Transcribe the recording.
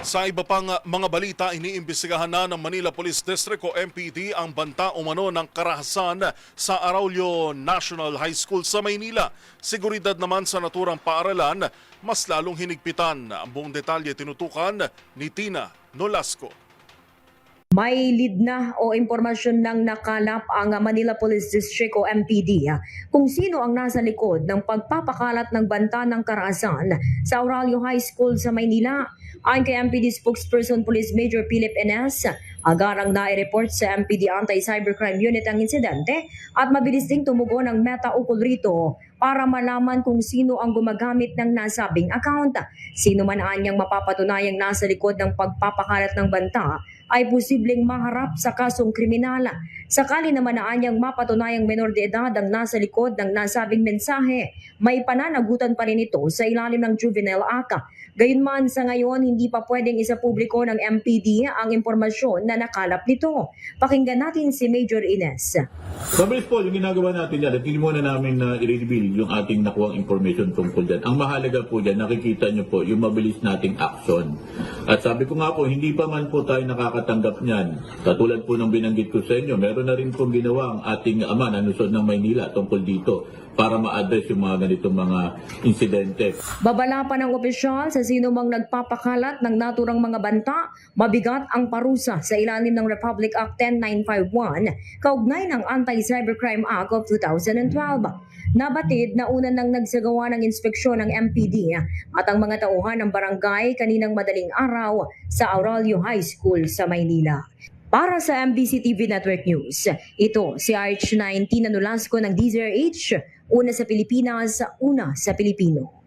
Sa iba pang mga balita, iniimbestigahan na ng Manila Police District o MPD ang banta umano ng karahasan sa Araulio National High School sa Maynila. Seguridad naman sa naturang paaralan, mas lalong hinigpitan. Ang buong detalye tinutukan ni Tina Nolasco. May lead na o impormasyon ng nakalap ang Manila Police District o MPD kung sino ang nasa likod ng pagpapakalat ng banta ng karahasan sa Araulio High School sa Maynila. Ayon kay MPD spokesperson Police Major Philip Enes, agarang nai-report sa MPD Anti-Cybercrime Unit ang insidente at mabilis ding tumugon ang meta ukol rito para malaman kung sino ang gumagamit ng nasabing account. Sino man anyang mapapatunayang nasa likod ng pagpapakalat ng banta ay posibleng maharap sa kasong kriminal. Sakali naman na anyang mapatunayang menor de edad ang nasa likod ng nasabing mensahe, may pananagutan pa rin ito sa ilalim ng Juvenile Act. Gayunman sa ngayon, hindi pa pwedeng isapubliko ng MPD ang impormasyon na nakalap nito. Pakinggan natin si Major Ines. Mabilis po, yung ginagawa natin dyan, at hindi muna namin na i-reveal yung ating nakuhang information tungkol dyan. Ang mahalaga po dyan, nakikita nyo po yung mabilis nating action. At sabi ko nga po, hindi pa man po tayo nakakatanggap niyan. Katulad po ng binanggit ko sa inyo, meron na rin pong ginawa ang ating ama na nusod ng Maynila tungkol dito para ma-address yung mga ganitong mga insidente. Babala pa ng opisyal sa sino mang nagpapakalat ng naturang mga banta, mabigat ang parusa sa ilalim ng Republic Act 10951 kaugnay ng Anti-Cybercrime Act of 2012. Nabatid na una nang nagsagawa ng inspeksyon ng MPD at ang mga tauhan ng barangay kaninang madaling araw sa Araulio High School sa Maynila. Para sa MBC TV Network News, ito si RH9 Tina Nolasco ng DZRH, una sa Pilipinas, una sa Pilipino.